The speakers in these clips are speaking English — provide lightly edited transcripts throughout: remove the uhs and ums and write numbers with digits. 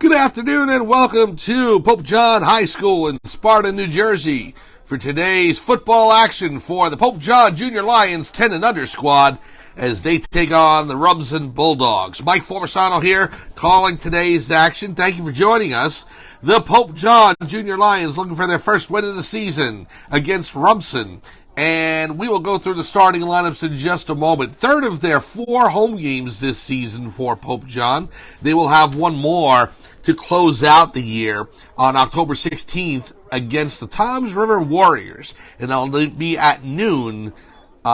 Good afternoon and welcome to Pope John High School in Sparta, New Jersey for today's football action for the Pope John Junior Lions 10 and under squad as they take on the Rumson Bulldogs. Mike Formisano here calling today's action. Thank you for joining us. The Pope John Junior Lions looking for their first win of the season against Rumson. And we will go through the starting lineups in just a moment. Third of their 4 home games this season for Pope John. They will have one more to close out the year on October 16th against the Toms River Warriors. And that'll be at noon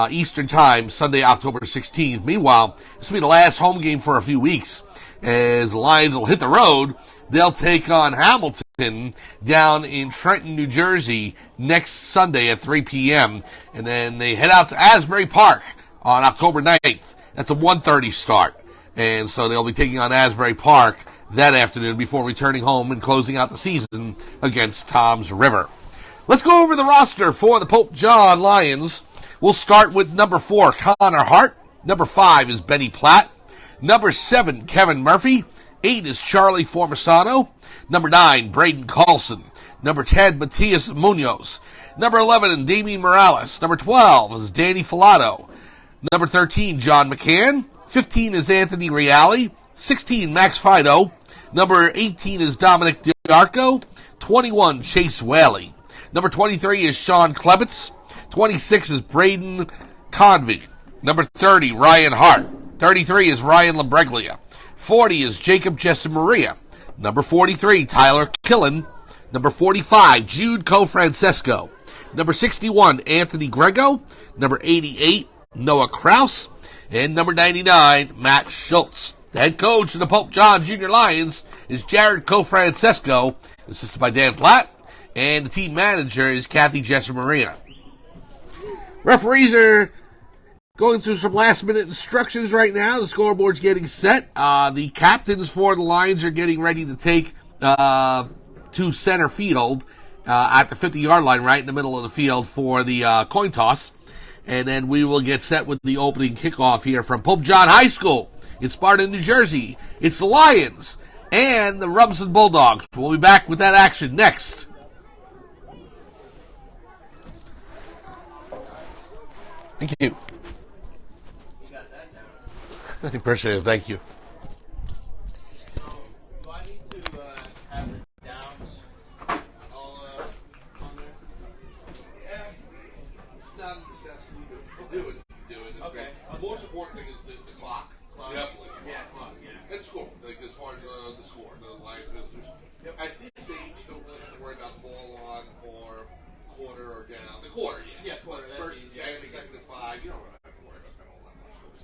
Eastern Time, Sunday, October 16th. Meanwhile, this will be the last home game for a few weeks. As the Lions will hit the road, they'll take on Hamilton down in Trenton, New Jersey next Sunday at 3 p.m. And then they head out to Asbury Park on October 9th. That's a 1:30 start. And so they'll be taking on Asbury Park that afternoon before returning home and closing out the season against Toms River. Let's go over the roster for the Pope John Lions. We'll start with number 4, Connor Hart. Number 5 is Benny Platt. Number 7, Kevin Murphy. 8 is Charlie Formisano. Number 9, Braden Carlson. Number 10, Matias Munoz. Number 11, Damien Morales. Number 12 is Danny Filato. Number 13, John McCann. 15 is Anthony Reale. 16, Max Fido. Number 18 is Dominic DiArco. 21, Chase Whaley. Number 23 is Sean Klebitz. 26 is Braden Convey. Number 30, Ryan Hart. 33 is Ryan Lambreglia. 40 is Jacob Jessamaria. Number 43, Tyler Killen. Number 45, Jude Cofrancesco. Number 61, Anthony Grego. Number 88, Noah Kraus. And number 99, Matt Schultz. The head coach of the Pope John Junior Lions is Jared Cofrancesco, assisted by Dan Platt. And the team manager is Kathy Jessamaria. Referees are going through some last-minute instructions right now. The scoreboard's getting set. The captains for the Lions are getting ready to take to center field at the 50-yard line, right in the middle of the field for the coin toss. And then we will get set with the opening kickoff here from Pope John High School in Sparta, New Jersey. It's the Lions and the Rumson Bulldogs. We'll be back with that action next. Thank you. I appreciate it. Thank you. Do I need to have the downs all on there? Yeah, it's not a necessity, but if you do it, you can do it. Okay. The most important thing is the clock. Definitely. Yeah, clock, yeah. And score. Like as far as the score, the Lions visitors. Yep. At this age, you don't really have to worry about ball on or quarter or down. The quarter, yes. Yeah, quarter. But first 10, second to 5, you don't really have to worry about that all that much.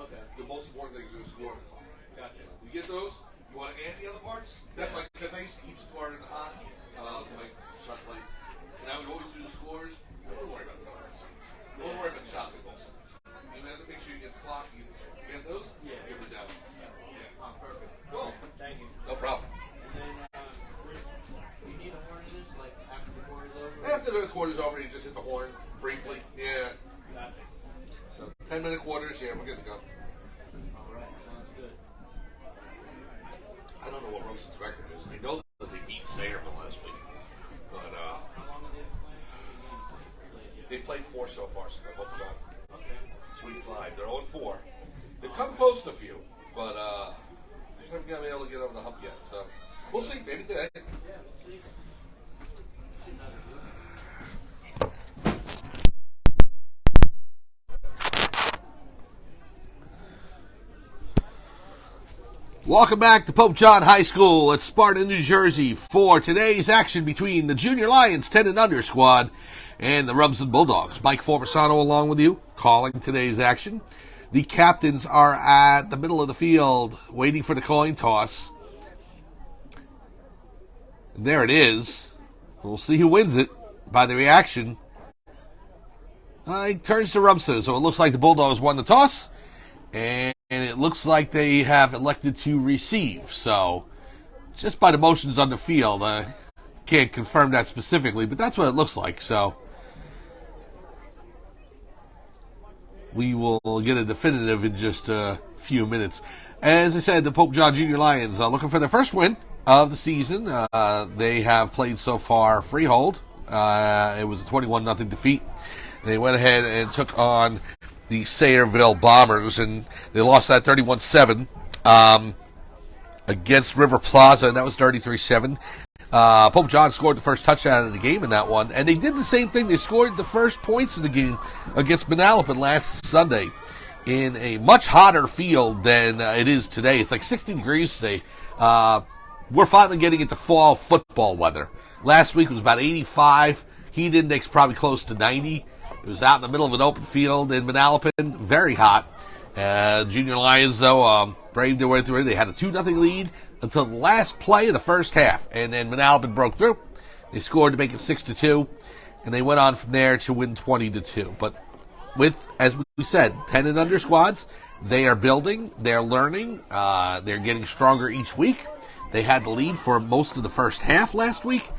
Okay. The most important thing is the score and the clock. Gotcha. You get those? You want to add the other parts? That's like, because I used to keep scoring in hockey, like such like, and I would always do the scores. Don't worry about the numbers. Don't worry about the shots and goals. You have to make sure you get the clock. You get those? Yeah. Give me down. Yeah. Oh, perfect. Cool. Thank you. No problem. And then, you need a horn in this, like after the quarter's over? After the quarter's over, you just hit the horn briefly. Yeah. Gotcha. So 10-minute quarters. Yeah, we're good to go. All right. Sounds good. I don't know what Rumson's record is. I know that they beat Sayreville last week, but How long have they been playing? How many games have they they played 4 so far. So they're both done. Okay. It's week 5. They're 0-4. They've come close to a few, but they haven't been able to get over the hump yet. So we'll see. Maybe today. Yeah, we'll see. See how they do. Welcome back to Pope John High School at Sparta, New Jersey for today's action between the Junior Lions 10 and under squad and the Rumson Bulldogs. Mike Formisano along with you, calling today's action. The captains are at the middle of the field waiting for the coin toss. And there it is. We'll see who wins it by the reaction. It turns to Rumson, so it looks like the Bulldogs won the toss. And it looks like they have elected to receive. So, just by the motions on the field, I can't confirm that specifically, but that's what it looks like. So, we will get a definitive in just a few minutes. As I said, the Pope John Junior Lions are looking for their first win of the season. They have played so far freehold. It was a 21-0 defeat. They went ahead and took on the Sayreville Bombers, and they lost that 31-7 against River Plaza, and that was 33-7. Pope John scored the first touchdown of the game in that one, and they did the same thing. They scored the first points of the game against Manalapan last Sunday in a much hotter field than it is today. It's like 60 degrees today. We're finally getting into fall football weather. Last week was about 85. Heat index probably close to 90. It was out in the middle of an open field in Manalapan, very hot. Junior Lions, though, braved their way through it. They had a 2-0 lead until the last play of the first half, and then Manalapan broke through. They scored to make it 6-2, and they went on from there to win 20-2. But with, as we said, 10 and under squads, they are building, they're learning, they're getting stronger each week. They had the lead for most of the first half last week,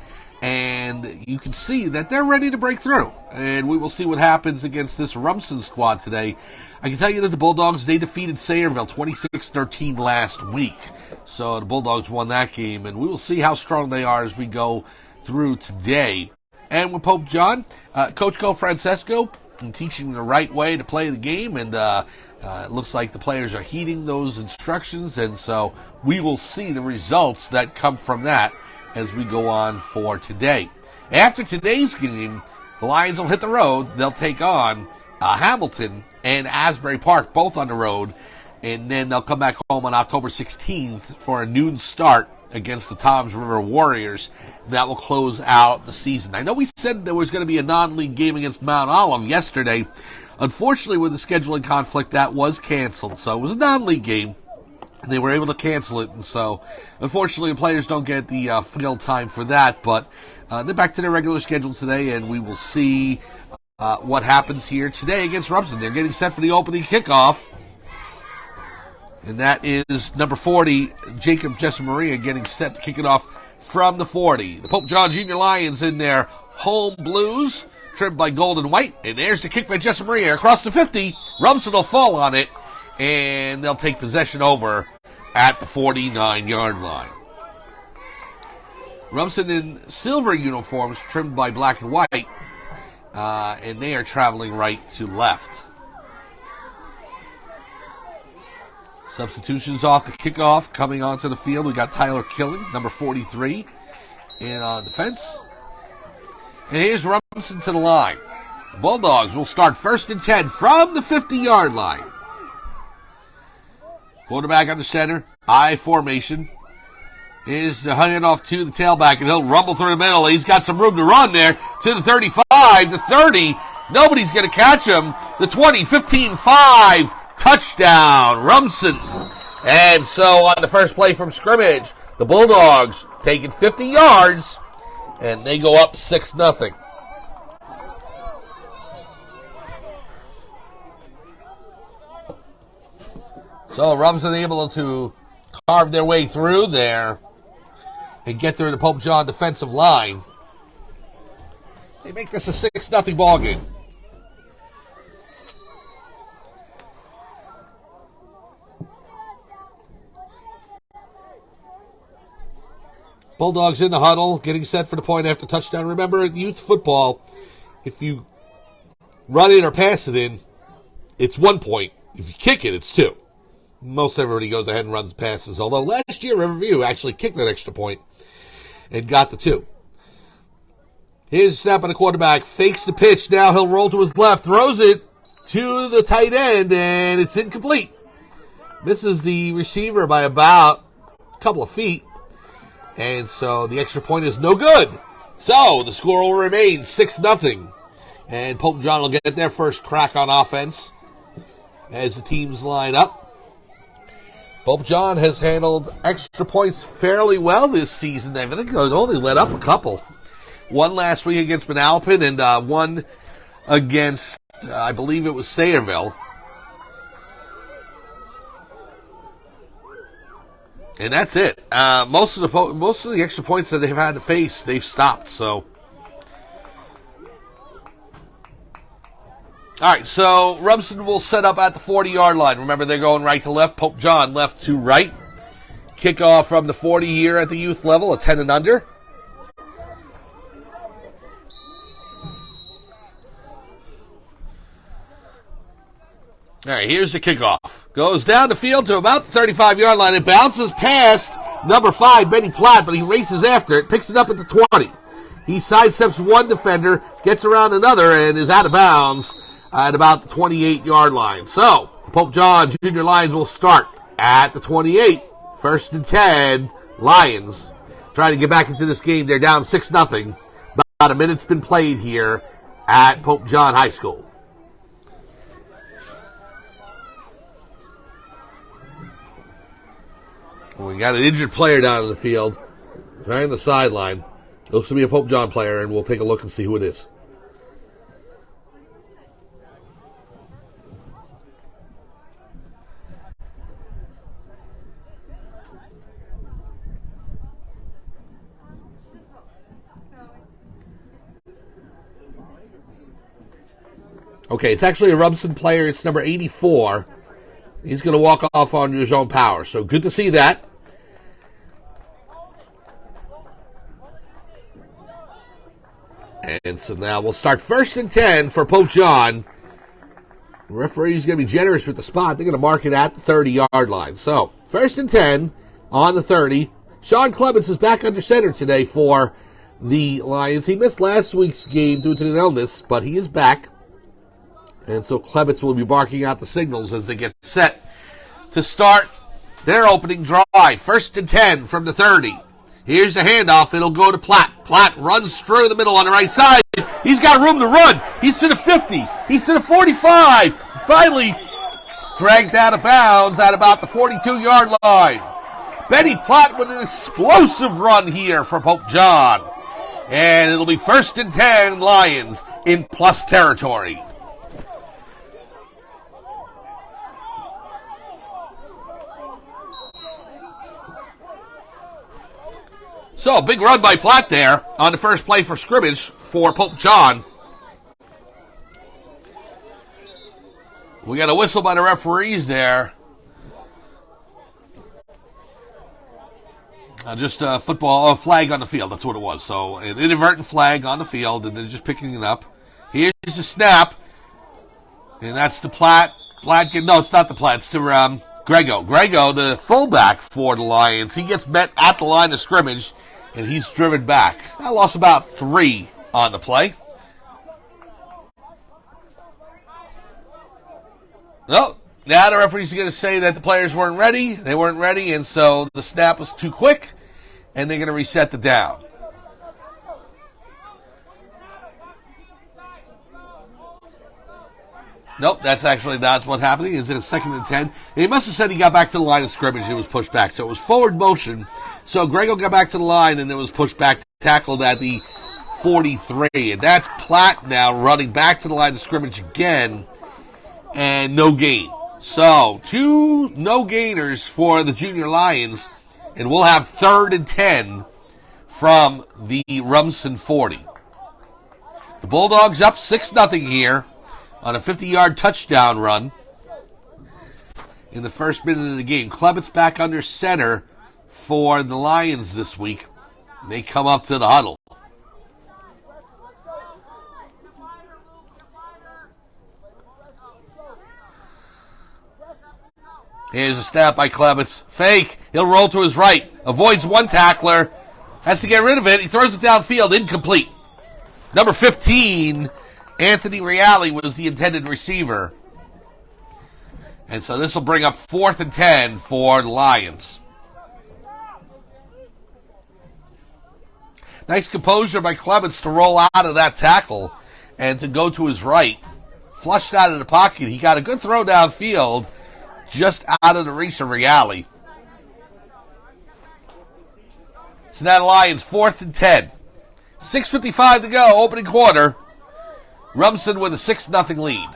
and you can see that they're ready to break through. And we will see what happens against this Rumson squad today. I can tell you that the Bulldogs, they defeated Sayreville 26-13 last week. So the Bulldogs won that game, and we will see how strong they are as we go through today. And with Pope John, Coach Go Francesco, teaching them the right way to play the game, and it looks like the players are heeding those instructions, and so we will see the results that come from that as we go on for today. After today's game, the Lions will hit the road. They'll take on Hamilton and Asbury Park, both on the road, and then they'll come back home on October 16th for a noon start against the Toms River Warriors. That will close out the season. I know we said there was going to be a non-league game against Mount Olive yesterday. Unfortunately, with the scheduling conflict, that was canceled. So it was a non-league game, and they were able to cancel it. And so, unfortunately, the players don't get the field time for that. But they're back to their regular schedule today, and we will see what happens here today against Rumson. They're getting set for the opening kickoff. And that is number 40, Jacob Jessamaria, getting set to kick it off from the 40. The Pope John Junior Lions in their home blues, trimmed by gold and white. And there's the kick by Jessamaria across the 50. Rumson will fall on it, and they'll take possession over at the 49-yard line. Rumson in silver uniforms, trimmed by black and white, and they are traveling right to left. Substitutions off the kickoff. Coming onto the field, we got Tyler Killing, number 43, in on defense. And here's Rumson to the line. Bulldogs will start 1st and 10 from the 50-yard line. Quarterback under center, I formation. Is the handoff to the tailback, and he'll rumble through the middle. He's got some room to run there to the 35, the 30. Nobody's going to catch him. The 20, 15, 5. Touchdown, Rumson. And so on the first play from scrimmage, the Bulldogs taking 50 yards, and they go up 6-0. So Rumson able to carve their way through there and get through the Pope John defensive line. They make this a 6-0 ball game. Bulldogs in the huddle, getting set for the point after touchdown. Remember, in youth football, if you run it or pass it in, it's 1 point. If you kick it, it's 2. Most everybody goes ahead and runs passes. Although last year, Riverview actually kicked that extra point and got the 2. Here's a snap by the quarterback. Fakes the pitch. Now he'll roll to his left. Throws it to the tight end, and it's incomplete. Misses the receiver by about a couple of feet. And so the extra point is no good. So the score will remain 6-0. And Pope John will get their first crack on offense as the teams line up. Pope John has handled extra points fairly well this season. I think they've only let up a couple. One last week against Manalapan and one against, I believe it was Sayreville. And that's it. Most of the extra points that they've had to face, they've stopped. So, all right. So Rumson will set up at the 40-yard line. Remember, they're going right to left. Pope John left to right. Kickoff from the 40 here at the youth level, a 10 and under. All right, here's the kickoff. Goes down the field to about the 35-yard line. It bounces past number 5, Benny Platt, but he races after it, picks it up at the 20. He sidesteps one defender, gets around another, and is out of bounds at about the 28-yard line. So, Pope John Junior Lions will start at the 28. First and 10, Lions trying to get back into this game. They're down 6-0. About a minute's been played here at Pope John High School. We got an injured player down in the field, right on the sideline. Looks to be a Pope John player, and we'll take a look and see who it is. Okay, it's actually a Rumson player. It's number 84. He's going to walk off on his own power. So good to see that. And so now we'll start first and 10 for Pope John. The referee's going to be generous with the spot. They're going to mark it at the 30-yard line. So first and 10 on the 30. Sean Clements is back under center today for the Lions. He missed last week's game due to an illness, but he is back. And so Clements will be barking out the signals as they get set to start their opening drive. First and 10 from the 30. Here's the handoff. It'll go to Platt. Platt runs through the middle on the right side. He's got room to run. He's to the 50. He's to the 45. Finally dragged out of bounds at about the 42-yard line. Benny Platt with an explosive run here for Pope John. And it'll be first and 10 Lions in plus territory. So, big run by Platt there on the first play for scrimmage for Pope John. We got a whistle by the referees there. Just a football flag on the field, that's what it was. So, an inadvertent flag on the field, and they're just picking it up. Here's the snap, and that's the Platt. No, it's not the Platt, it's to Grego. Grego, the fullback for the Lions, he gets met at the line of scrimmage, and he's driven back. I lost about 3 on the play. No, now the referee's going to say that the players weren't ready. They weren't ready, and so the snap was too quick, and they're going to reset the down. Nope, that's actually not what's happening. It's in a second and 10. And he must have said he got back to the line of scrimmage. It was pushed back. So it was forward motion. So Grego got back to the line, and it was pushed back, tackled at the 43. And that's Platt now running back to the line of scrimmage again, and no gain. So 2 no gainers for the Junior Lions, and we'll have third and 10 from the Rumson 40. The Bulldogs up 6-0 here on a 50-yard touchdown run in the first minute of the game. Clements back under center for the Lions this week. They come up to the huddle. Here's a snap by Clements. Fake. He'll roll to his right. Avoids one tackler. Has to get rid of it. He throws it downfield. Incomplete. Number 15, Anthony Reale was the intended receiver. And so this will bring up 4th and 10 for the Lions. Nice composure by Clements to roll out of that tackle and to go to his right. Flushed out of the pocket. He got a good throw downfield just out of the reach of Reale. So now the Lions 4th and 10. 6:55 to go, opening quarter. Rumson with a 6-0 lead.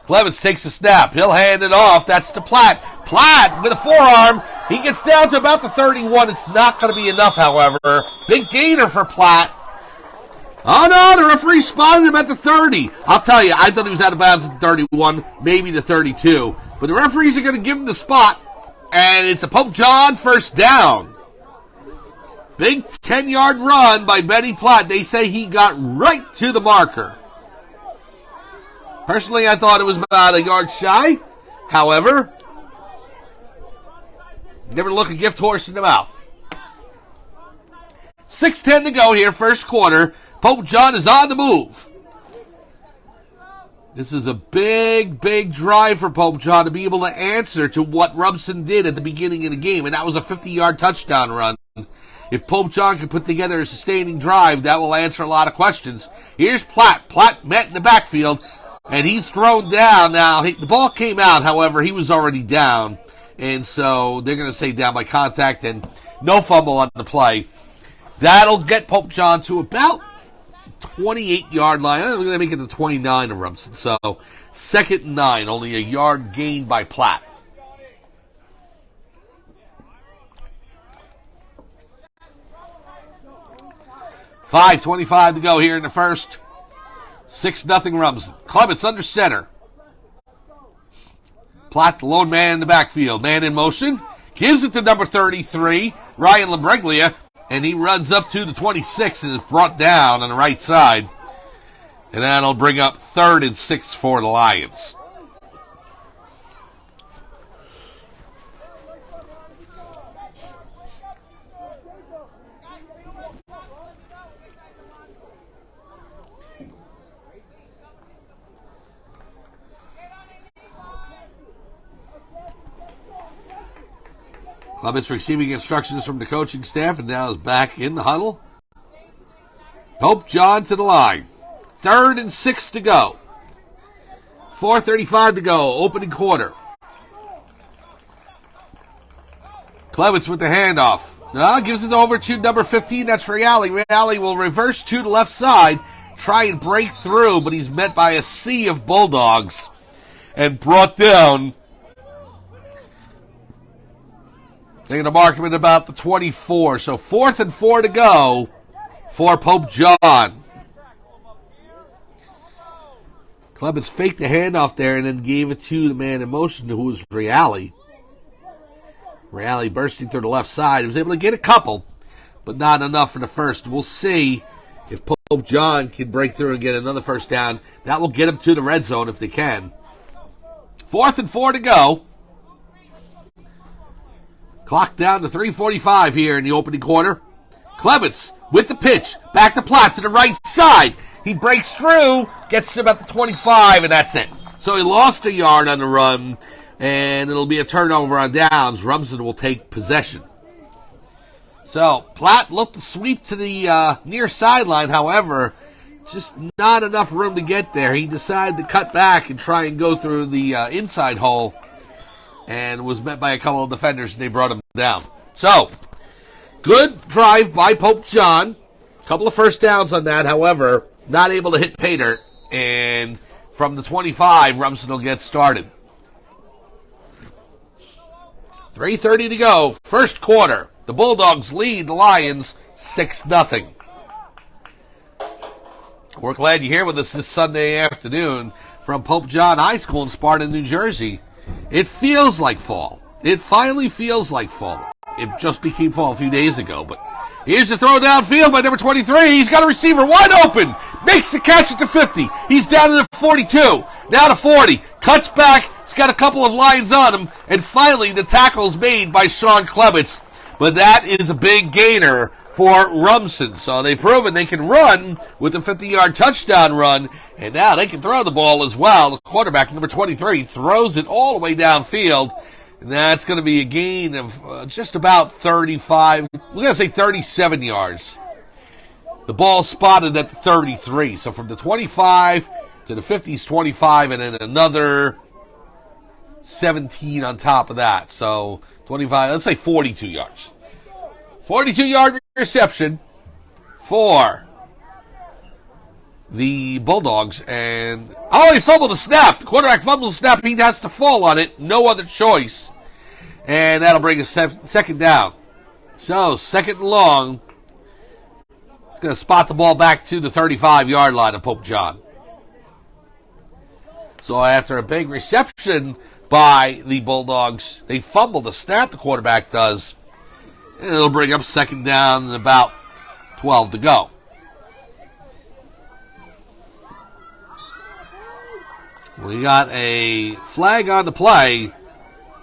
Clements takes the snap. He'll hand it off. That's to Platt. Platt with a forearm. He gets down to about the 31. It's not going to be enough, however. Big gainer for Platt. Oh, no, the referee spotted him at the 30. I'll tell you, I thought he was out of bounds at the 31, maybe the 32. But the referees are going to give him the spot. And it's a Pope John first down. Big 10-yard run by Benny Platt. They say he got right to the marker. Personally, I thought it was about a yard shy. However, never look a gift horse in the mouth. 6:10 to go here, first quarter. Pope John is on the move. This is a big, big drive for Pope John to be able to answer to what Rumson did at the beginning of the game, and that was a 50-yard touchdown run. If Pope John can put together a sustaining drive, that will answer a lot of questions. Here's Platt. Platt met in the backfield, and he's thrown down. Now, the ball came out, however, he was already down, and so they're going to say down by contact and no fumble on the play. That'll get Pope John to about 28-yard line. I'm going to make it to 29 of Rumson. So, 2nd and 9, only a yard gained by Platt. $5:25 to go here in the first. 6-0 Rumson. Clements under center. Platt, the lone man in the backfield. Man in motion. Gives it to number 33, Ryan Labriglia. And he runs up to the 26 and is brought down on the right side. And that'll bring up 3rd and 6 for the Lions. Clements receiving instructions from the coaching staff and now is back in the huddle. Pope John to the line. 3rd and 6 to go. 4:35 to go, opening quarter. Clements with the handoff. Now gives it over to number 15, that's Reale. Reale will reverse to the left side, try and break through, but he's met by a sea of Bulldogs and brought down. They're going to mark him at about the 24. So 4th and 4 to go for Pope John. Clements faked the handoff there and then gave it to the man in motion, who was Reale. Reale bursting through the left side. He was able to get a couple, but not enough for the first. We'll see if Pope John can break through and get another first down. That will get him to the red zone if they can. 4th and 4 to go. Clock down to 3:45 here in the opening quarter. Clements with the pitch. Back to Platt to the right side. He breaks through, gets to about the 25, and that's it. So he lost a yard on the run, and it'll be a turnover on downs. Rumson will take possession. So Platt looked to sweep to the near sideline. However, just not enough room to get there. He decided to cut back and try and go through the inside hole, and was met by a couple of defenders, and they brought him down. So, good drive by Pope John. Couple of first downs on that, however, not able to hit pay dirt. And from the 25, Rumson will get started. 3:30 to go, first quarter. The Bulldogs lead the Lions 6-0. We're glad you're here with us this Sunday afternoon from Pope John High School in Sparta, New Jersey. It feels like fall. It finally feels like fall. It just became fall a few days ago, but here's the throw downfield by number 23. He's got a receiver wide open. Makes the catch at the 50. He's down to the 42. Now to 40. Cuts back. He's got a couple of lines on him. And finally, the tackle's made by Sean Clements. But that is a big gainer for Rumson. So they've proven they can run with a 50-yard touchdown run, and now they can throw the ball as well. The quarterback, number 23, throws it all the way downfield, and that's going to be a gain of just about 35, we're going to say 37 yards. The ball spotted at the 33, so from the 25 to the 50's 25, and then another 17 on top of that. So 25, let's say 42 yards. 42-yard reception for the Bulldogs. And, he fumbled the snap. The quarterback fumbled the snap. He has to fall on it. No other choice. And that'll bring us second down. So, 2nd and long. It's going to spot the ball back to the 35-yard line of Pope John. So after a big reception by the Bulldogs. They fumble the snap, the quarterback does. And it'll bring up second down and about 12 to go. We got a flag on the play,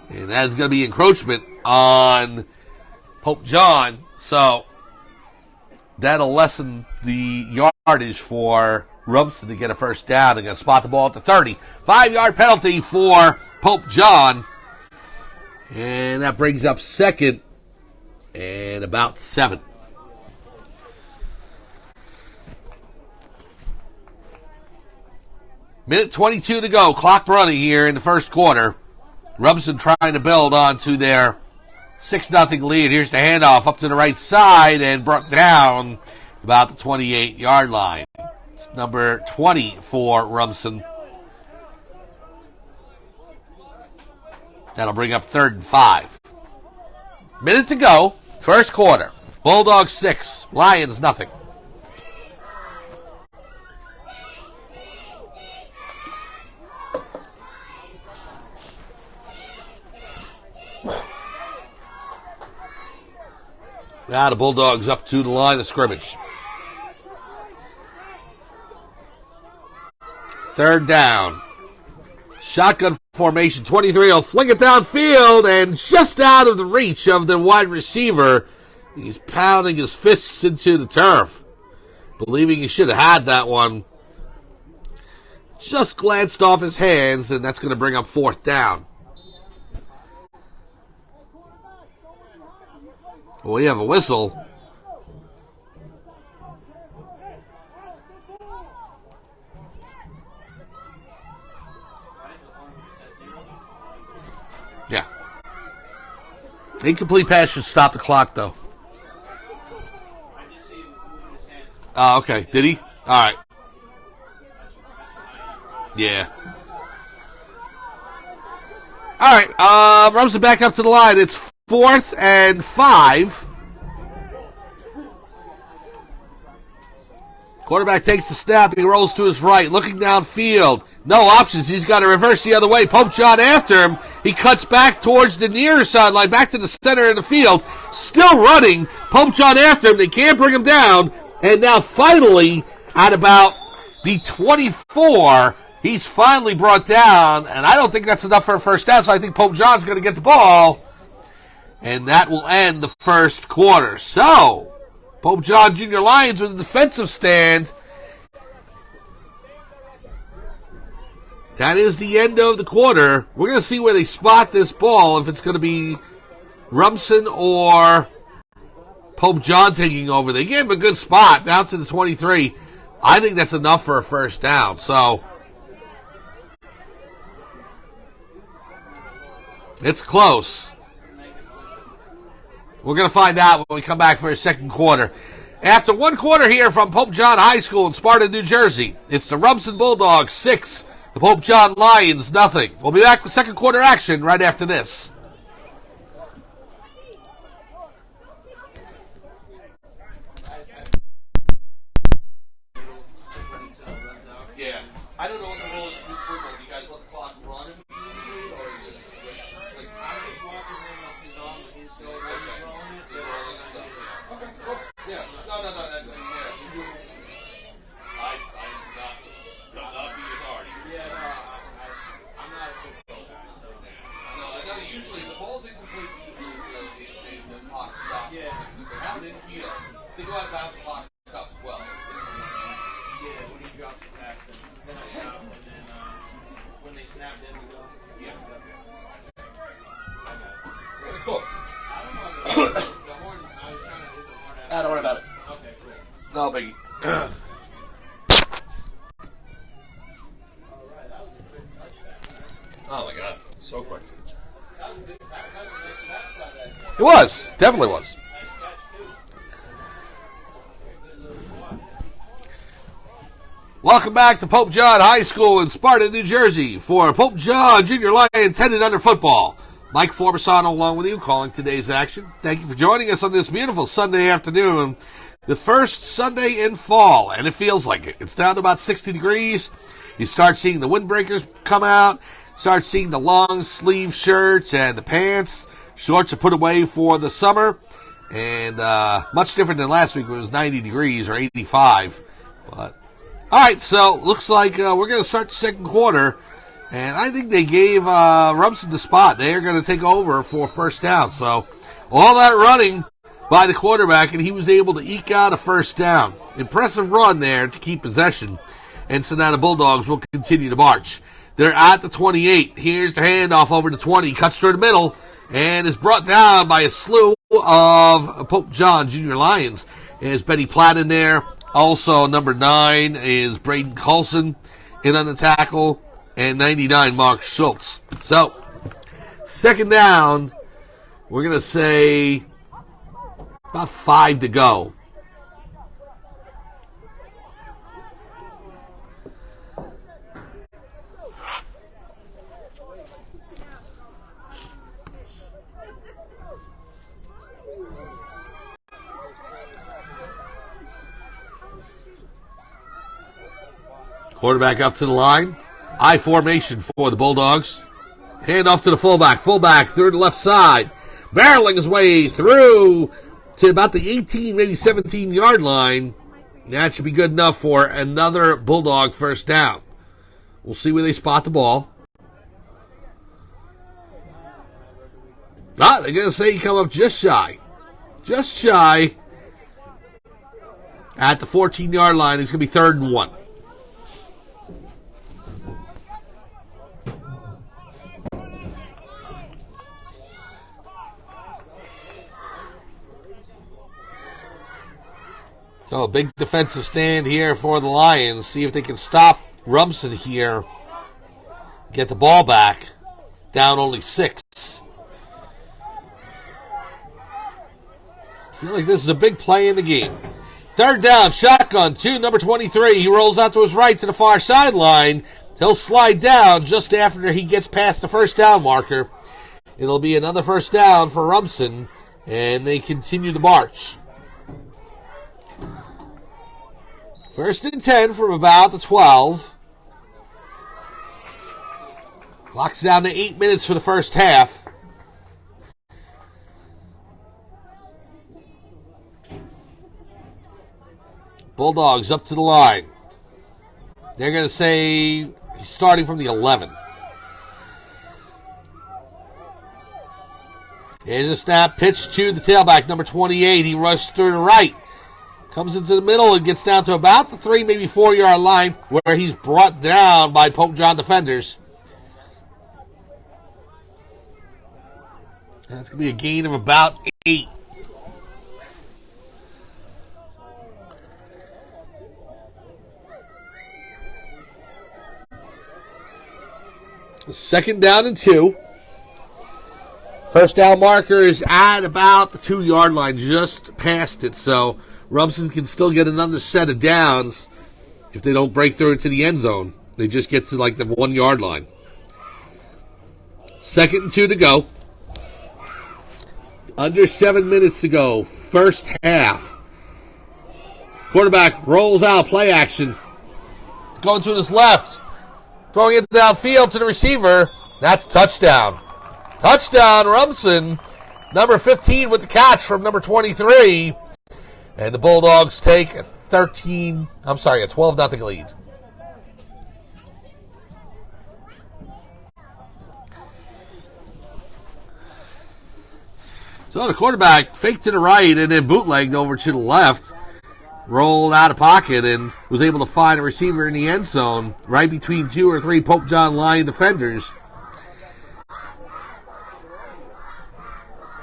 and that's going to be encroachment on Pope John. So that'll lessen the yardage for Rumson to get a first down. They're going to spot the ball at the 30. 5-yard penalty for Pope John. And that brings up second and about 7. Minute 22 to go. Clock running here in the first quarter. Rumson trying to build onto their 6-0 lead. Here's the handoff up to the right side and brought down about the 28-yard line. It's number 20 for Rumson. That'll bring up 3rd and 5. Minute to go. First quarter. Bulldogs 6. Lions nothing. Now the Bulldogs up to the line of scrimmage. 3rd down. Shotgun formation. 23 will fling it downfield and just out of the reach of the wide receiver. He's pounding his fists into the turf, believing he should have had that one. Just glanced off his hands, and that's going to bring up 4th down. Well, we have a whistle. Yeah. Incomplete pass should stop the clock, though. Oh, okay. Did he? All right. Yeah. All right. Rumson back up to the line. It's 4th and 5. Quarterback takes the snap. He rolls to his right, looking downfield. No options. He's got to reverse the other way. Pope John after him. He cuts back towards the near sideline, back to the center of the field. Still running. Pope John after him. They can't bring him down. And now finally, at about the 24, he's finally brought down. And I don't think that's enough for a first down, so I think Pope John's going to get the ball. And that will end the first quarter. So, Pope John Junior Lions with a defensive stand. That is the end of the quarter. We're going to see where they spot this ball, if it's going to be Rumson or Pope John taking over. They gave him a good spot down to the 23. I think that's enough for a first down. So, it's close. We're going to find out when we come back for a second quarter. After one quarter here from Pope John High School in Sparta, New Jersey, it's the Rumson Bulldogs 6, the Pope John Lions nothing. We'll be back with second quarter action right after this. Yeah, I don't know what the rule is for football. Do you guys let the clock run immediately, or is it a switch? Like, I'm just watching him up his arm when he's still rolling it. Okay, cool. Yeah, no, yeah. I'm not the authority. Yeah, no, I'm not a football guy, so. No, I know usually the ball's incomplete, usually the clock stops. Yeah. If they have it in field, they go out of bounds, the clock stops as well. Yeah, when he drops the pass, then I stop, and then when they snap in, we go. Yeah. I got it. Very cool. I don't know the horn. I was trying to hit the horn out. Don't worry about it. Okay, cool. No biggie. All right, that was a good touchdown. Oh my god, so quick. That was a good. That was a nice catch by that. It was, definitely was. Nice catch too. Good little squad. Welcome back to Pope John High School in Sparta, New Jersey for Pope John Junior Lions 10 and under football. Mike Forbesano along with you, calling today's action. Thank you for joining us on this beautiful Sunday afternoon. The first Sunday in fall, and it feels like it. It's down to about 60 degrees. You start seeing the windbreakers come out. start seeing the long sleeve shirts and the pants. Shorts are put away for the summer. And much different than last week when it was 90 degrees or 85. But all right, so looks like we're going to start the second quarter. And I think they gave Rumson the spot. They are going to take over for first down. So all that running by the quarterback, and he was able to eke out a first down. Impressive run there to keep possession. And so now the Bulldogs will continue to march. They're at the 28. Here's the handoff over to 20. Cuts through the middle and is brought down by a slew of Pope John Junior Lions. There's Benny Platt in there. Also, number 9 is Braden Coulson in on the tackle. And 99, Mark Schultz. So, second down, we're going to say about 5 to go. Quarterback up to the line. I formation for the Bulldogs. Hand off to the fullback. Fullback through the left side. Barreling his way through to about the 18, maybe 17-yard line. That should be good enough for another Bulldog first down. We'll see where they spot the ball. They're going to say he come up just shy. Just shy at the 14-yard line. It's going to be 3rd and 1. So a big defensive stand here for the Lions. See if they can stop Rumson here. Get the ball back. Down only 6. I feel like this is a big play in the game. 3rd down, shotgun to number 23. He rolls out to his right to the far sideline. He'll slide down just after he gets past the first down marker. It'll be another first down for Rumson, and they continue the march. 1st and 10 from about the 12. Clock's down to 8 minutes for the first half. Bulldogs up to the line. They're going to say he's starting from the 11. Here's a snap, pitch to the tailback, number 28. He rushed through the right. Comes into the middle and gets down to about the 3, maybe 4-yard line where he's brought down by Pope John defenders. That's going to be a gain of about 8. Second down and 2. First down marker is at about the 2-yard line, just past it. So Rumson can still get another set of downs if they don't break through into the end zone. They just get to like the 1-yard line. 2nd and 2 to go. Under 7 minutes to go. First half. Quarterback rolls out, play action. It's going to his left. Throwing it downfield to the receiver. That's touchdown. Touchdown, Rumson. Number 15 with the catch from number 23. And the Bulldogs take a 12-0 lead. So the quarterback faked to the right and then bootlegged over to the left. Rolled out of pocket and was able to find a receiver in the end zone right between 2 or 3 Pope John Lion defenders.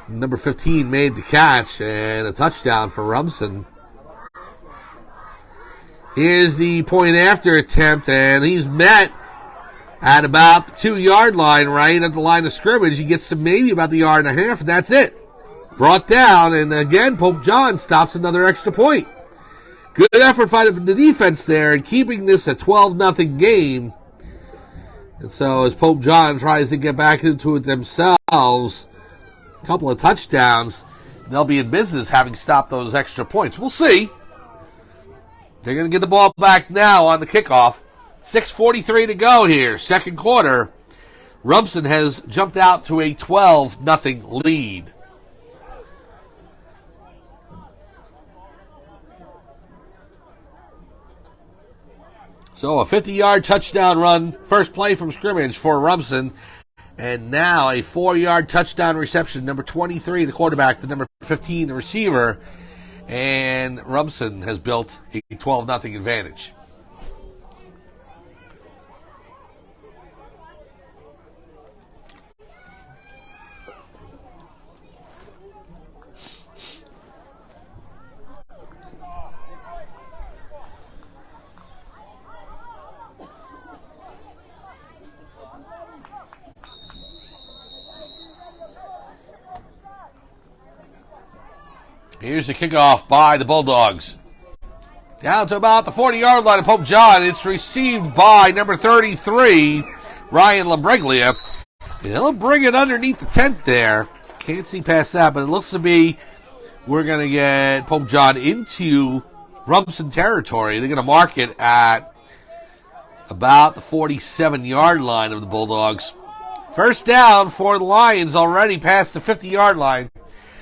Number 15 made the catch and a touchdown for Rumson. Here's the point after attempt, and he's met at about the 2-yard line, right at the line of scrimmage. He gets to maybe about the 1.5 yards, and that's it. Brought down, and again, Pope John stops another extra point. Good effort by the defense there and keeping this a 12-0 game. And so as Pope John tries to get back into it themselves, a couple of touchdowns, they'll be in business having stopped those extra points. We'll see. They're going to get the ball back now on the kickoff. 6:43 to go here, second quarter. Rumson has jumped out to a 12-0 lead. So a 50-yard touchdown run, first play from scrimmage for Rumson. And now a 4-yard touchdown reception, number 23, the quarterback, to number 15, the receiver. And Rumson has built a 12-0 advantage. Here's the kickoff by the Bulldogs. Down to about the 40-yard line of Pope John. It's received by number 33, Ryan Lambreglia. He'll bring it underneath the tent there. Can't see past that, but it looks to be we're going to get Pope John into Rumson territory. They're going to mark it at about the 47-yard line of the Bulldogs. First down for the Lions, already past the 50-yard line.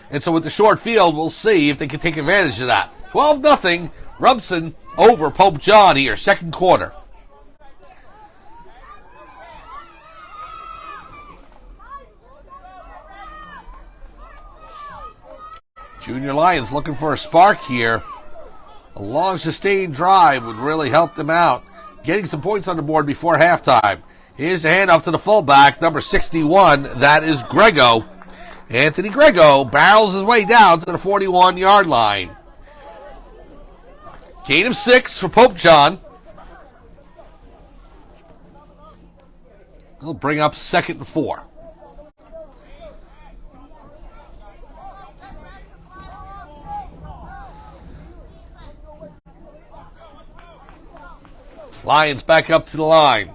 And so with the short field, we'll see if they can take advantage of that. 12-0, Rumson over Pope John here, second quarter. Junior Lions looking for a spark here. A long sustained drive would really help them out. Getting some points on the board before halftime. Here's the handoff to the fullback, number 61. That is Grego. Anthony Grego barrels his way down to the 41-yard line. Gain of 6 for Pope John. He'll bring up 2nd and 4. Lions back up to the line.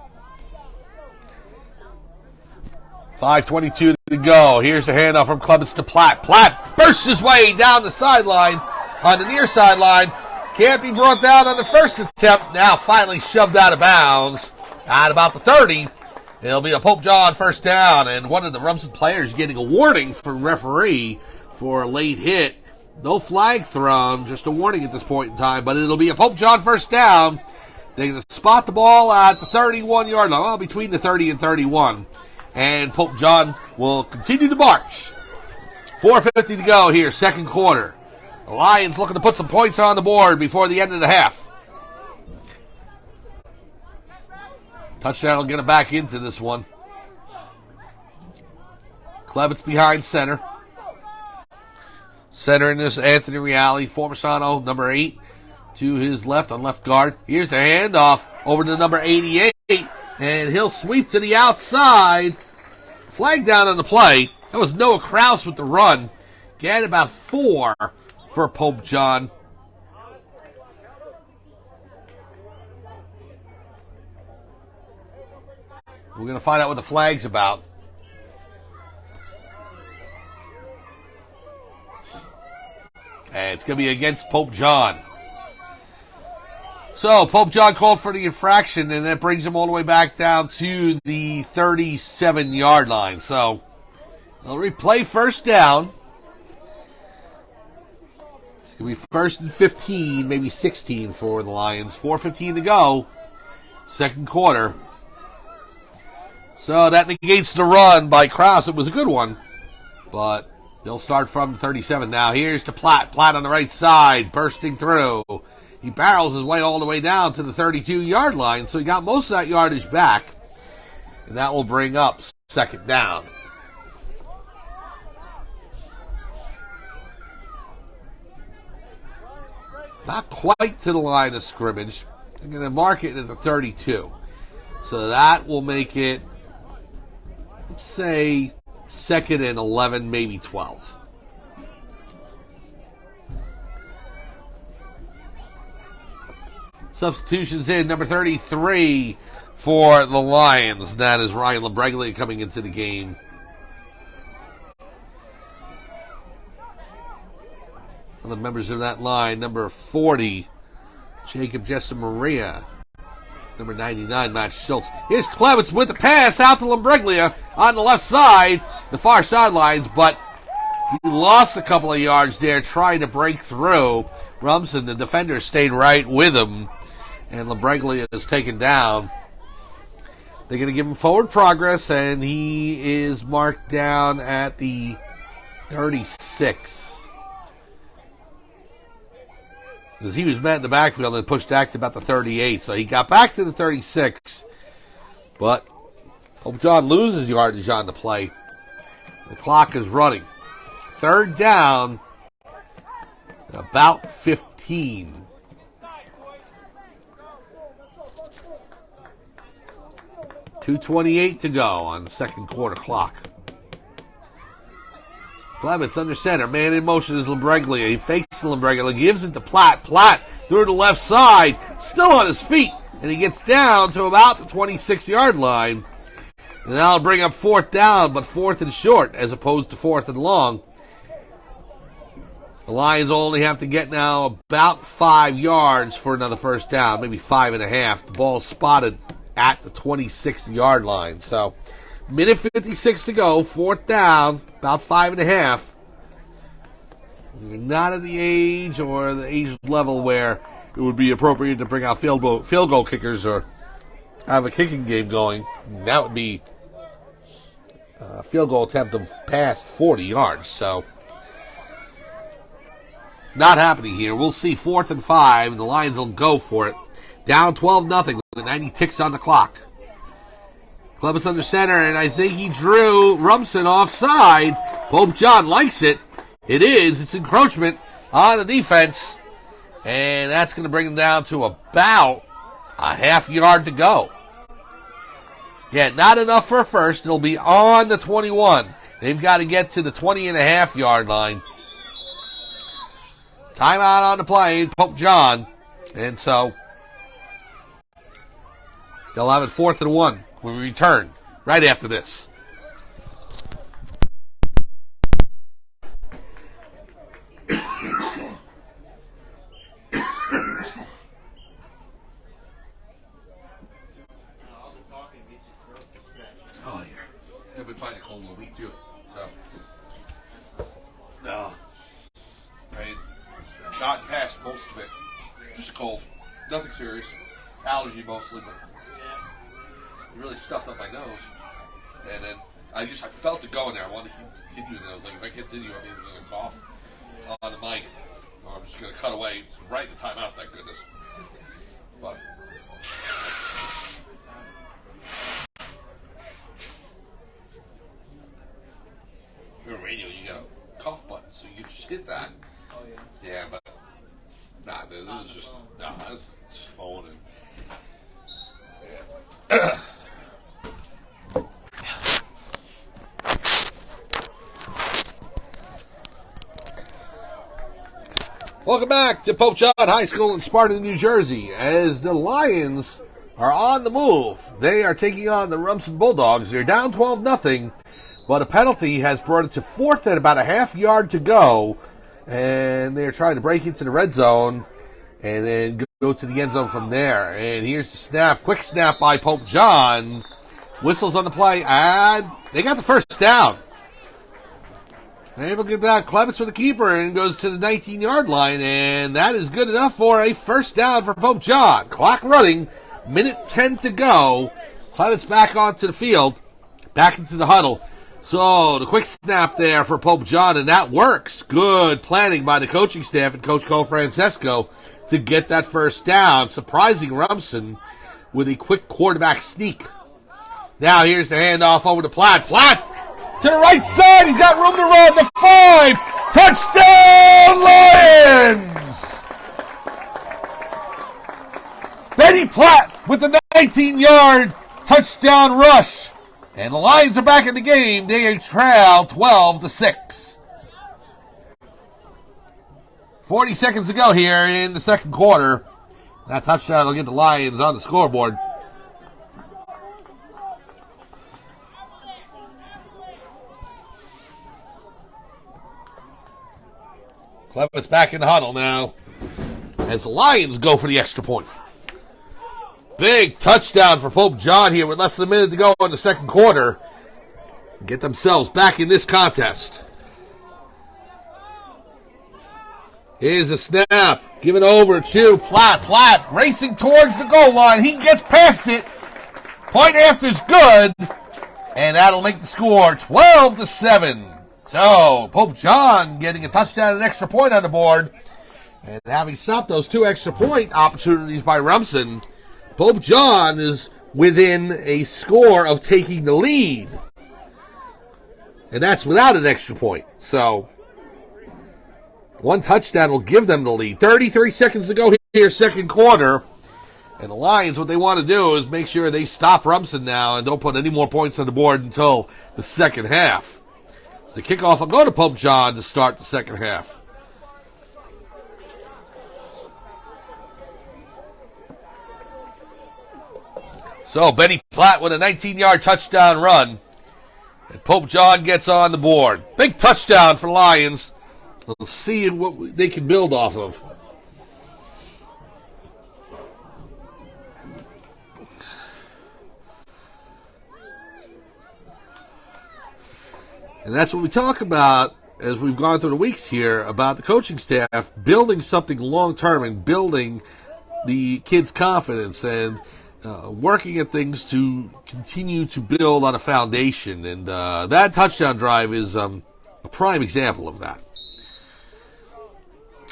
5:22 to go. Here's the handoff from Clemens to Platt. Platt bursts his way down the sideline on the near sideline. Can't be brought down on the first attempt. Now finally shoved out of bounds at about the 30. It'll be a Pope John first down, and one of the Rumson players getting a warning from referee for a late hit. No flag thrown, just a warning at this point in time, but it'll be a Pope John first down. They're going to spot the ball at the 31-yard line, well, between the 30 and 31. And Pope John will continue to march. 4:50 to go here, second quarter. The Lions looking to put some points on the board before the end of the half. Touchdown will get him back into this one. Clemens behind center. Center in this Anthony Reale, Formisano, number 8, to his left on left guard. Here's the handoff over to number 88. And he'll sweep to the outside. Flag down on the play. That was Noah Kraus with the run. Get about 4 for Pope John. We're going to find out what the flag's about. And it's going to be against Pope John. So, Pope John called for the infraction, and that brings him all the way back down to the 37-yard line. So, they'll replay first down. It's going to be first and 15, maybe 16 for the Lions. 4:15 to go, second quarter. So, that negates the run by Kraus. It was a good one, but they'll start from 37 now. Here's to Platt. Platt on the right side, bursting through. He barrels his way all the way down to the 32-yard line, so he got most of that yardage back. And that will bring up second down. Not quite to the line of scrimmage. They're going to mark it at the 32. So that will make it, let's say, 2nd and 11, maybe 12. Substitutions in, number 33 for the Lions. That is Ryan Lambreglia coming into the game. Other members of that line, number 40, Jacob Jessa Maria. Number 99, Matt Schultz. Here's Clevitz with the pass out to Lambreglia on the left side, the far sidelines, but he lost a couple of yards there trying to break through. Rumson, the defender, stayed right with him, and Lambreglia is taken down. They're going to give him forward progress, and he is marked down at the 36. Because he was met in the backfield and pushed back to about the 38. So he got back to the 36. But Pope John loses yardage on the play. The clock is running. Third down, about 15. .228 to go on the second quarter clock. Clevitz under center. Man in motion is Lambreglia. He fakes Lambreglia, gives it to Platt. Platt through the left side, still on his feet, and he gets down to about the 26-yard line. And that'll bring up fourth down, but fourth and short as opposed to fourth and long. The Lions only have to get now about 5 yards for another first down, maybe 5.5. The ball's spotted at the 26-yard line. So, minute 56 to go, fourth down, about 5.5. You're not at the age or the age level where it would be appropriate to bring out field goal kickers or have a kicking game going. That would be a field goal attempt of past 40 yards. So, not happening here. We'll see 4th and 5, and the Lions will go for it. Down 12-0 with 90 ticks on the clock. Clevitz under center, and I think he drew Rumson offside. Pope John likes it. It is. It's encroachment on the defense. And that's going to bring him down to about a half yard to go. Yeah, not enough for a first. It'll be on the 21. They've got to get to the 20.5-yard line. Timeout on the play, Pope John. And so they'll have it 4th and 1 when we return right after this. Oh, yeah. I've been finding it cold all week, too. So, no. I've gotten past most of it. Just cold. Nothing serious. Allergy mostly, but it really stuffed up my nose. And then I felt it going there. I wanted to keep continuing. I was like, if I continue, I'm either going to cough on the mic or I'm just going to cut away. It's right in the timeout, thank goodness. But your radio, you got a cough button, so you just hit that. Oh, yeah. Yeah, but this is just phone and yeah. Welcome back to Pope John High School in Sparta, New Jersey. As the Lions are on the move, they are taking on the Rumson Bulldogs. They're down 12-0, but a penalty has brought it to 4th and about a half yard to go. And they're trying to break into the red zone and then go to the end zone from there. And here's the snap. Quick snap by Pope John. Whistles on the play, and they got the first down. They're able to get that. Clevitz for the keeper and goes to the 19-yard line, and that is good enough for a first down for Pope John. Clock running, minute 10 to go. Clevitz back onto the field, back into the huddle. So the quick snap there for Pope John, and that works. Good planning by the coaching staff and Coach Cole Francesco to get that first down. Surprising Rumson with a quick quarterback sneak. Now here's the handoff over to Platt. Platt to the right side. He's got room to run. The 5. Touchdown, Lions! Benny Platt with the 19-yard touchdown rush. And the Lions are back in the game. They trail 12-6. 40 seconds to go here in the second quarter. That touchdown will get the Lions on the scoreboard. Clevitz back in the huddle now as the Lions go for the extra point. Big touchdown for Pope John here with less than a minute to go in the second quarter. Get themselves back in this contest. Here's a snap. Given over to Platt. Platt racing towards the goal line. He gets past it. Point after's good. And that'll make the score 12-7. So, Pope John getting a touchdown and an extra point on the board. And having stopped those 2 extra point opportunities by Rumson, Pope John is within a score of taking the lead. And that's without an extra point. So, 1 touchdown will give them the lead. 33 seconds to go here, second quarter. And the Lions, what they want to do is make sure they stop Rumson now and don't put any more points on the board until the second half. So the kickoff will go to Pope John to start the second half. So Benny Platt with a 19-yard touchdown run. And Pope John gets on the board. Big touchdown for Lions. Let's see what they can build off of. And that's what we talk about as we've gone through the weeks here about the coaching staff building something long-term and building the kids' confidence and working at things to continue to build on a foundation. And that touchdown drive is a prime example of that.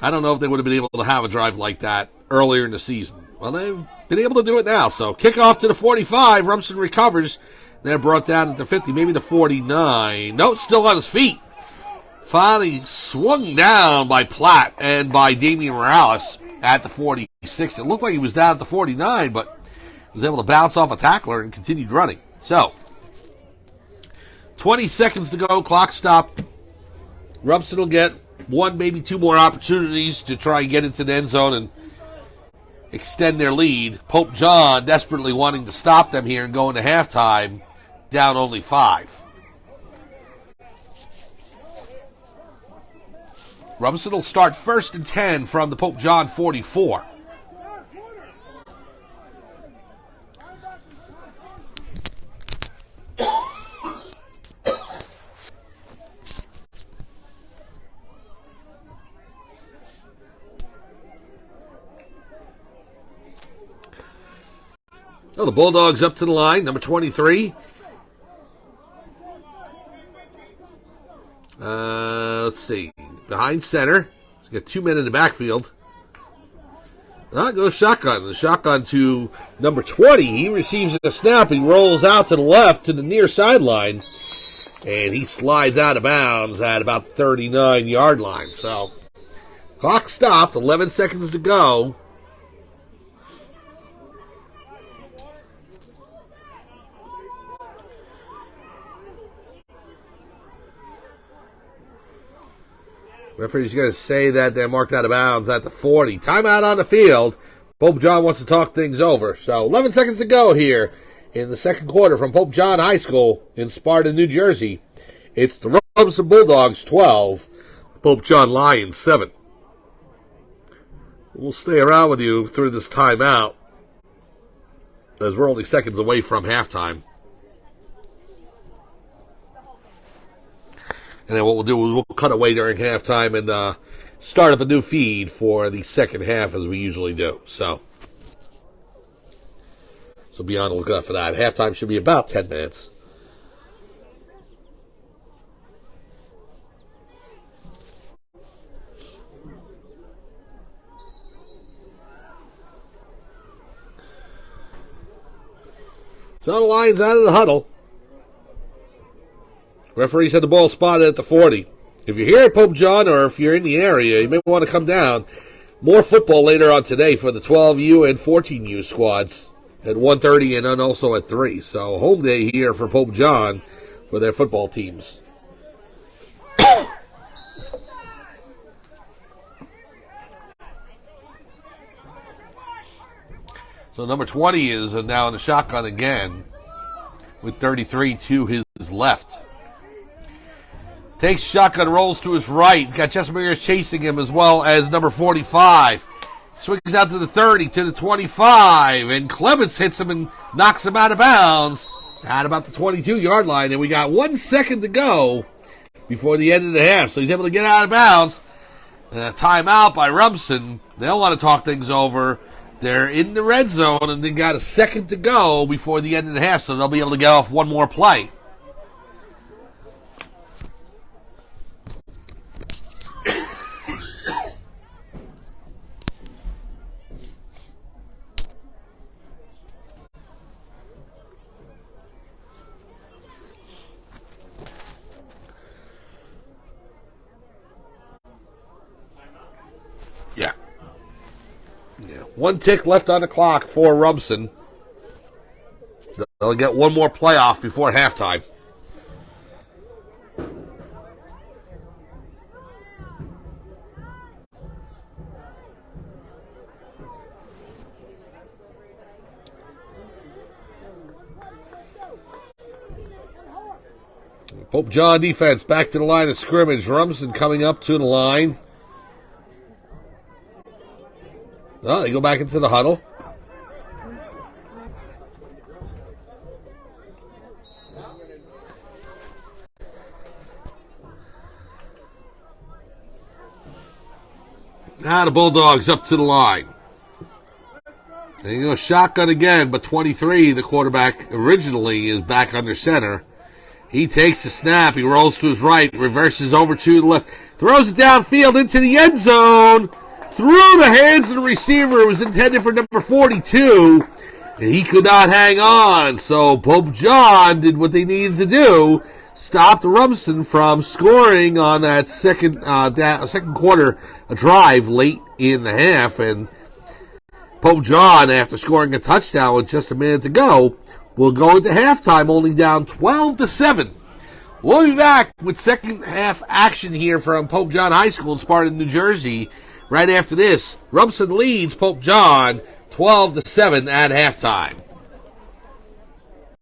I don't know if they would have been able to have a drive like that earlier in the season. Well, they've been able to do it now. So kickoff to the 45. Rumson recovers. They're brought down at the 50, maybe the 49. No, still on his feet. Finally swung down by Platt and by Damian Morales at the 46. It looked like he was down at the 49, but was able to bounce off a tackler and continued running. So, 20 seconds to go, clock stopped. Rumson will get 1, maybe 2 more opportunities to try and get into the end zone and extend their lead. Pope John desperately wanting to stop them here and go into halftime, down only 5. Rumson will start 1st and 10 from the Pope John 44. So the Bulldogs up to the line, number 23. Let's see. Behind center. He's got 2 men in the backfield. Goes shotgun. The shotgun to number 20. He receives a snap. He rolls out to the left to the near sideline. And he slides out of bounds at about the 39-yard line. So, clock stopped. 11 seconds to go. Referee's going to say that they're marked out of bounds at the 40. Timeout on the field. Pope John wants to talk things over. So 11 seconds to go here in the second quarter from Pope John High School in Sparta, New Jersey. It's the Rumson Bulldogs 12, Pope John Lions 7. We'll stay around with you through this timeout as we're only seconds away from halftime. And then what we'll do is we'll cut away during halftime and start up a new feed for the second half as we usually do. So be on the lookout for that. Halftime should be about 10 minutes. So the Lions out of the huddle. Referees had the ball spotted at the 40. If you're here at Pope John or if you're in the area, you may want to come down. More football later on today for the 12U and 14U squads at 1:30 and then also at 3. So home day here for Pope John for their football teams. So number 20 is now in the shotgun again with 33 to his left. Takes shotgun, rolls to his right. Got Chesapeake chasing him as well as number 45. Swings out to the 30, to the 25, and Clements hits him and knocks him out of bounds at about the 22-yard line. And we got 1 second to go before the end of the half. So he's able to get out of bounds. And a timeout by Rumson. They don't want to talk things over. They're in the red zone, and they got a second to go before the end of the half, so they'll be able to get off one more play. Yeah. 1 tick left on the clock for Rumson. They'll get one more playoff before halftime. Pope John defense back to the line of scrimmage. Rumson coming up to the line. Oh, they go back into the huddle. Now the Bulldogs up to the line. And you go shotgun again, but 23, the quarterback originally, is back under center. He takes the snap. He rolls to his right, reverses over to the left, throws it downfield into the end zone. Through the hands of the receiver. It was intended for number 42, and he could not hang on. So Pope John did what they needed to do, stopped Rumson from scoring on that second quarter drive late in the half. And Pope John, after scoring a touchdown with just a minute to go, will go into halftime only down 12-7. We'll be back with second half action here from Pope John High School in Sparta, New Jersey. Right after this, Rumson leads Pope John 12-7 at halftime.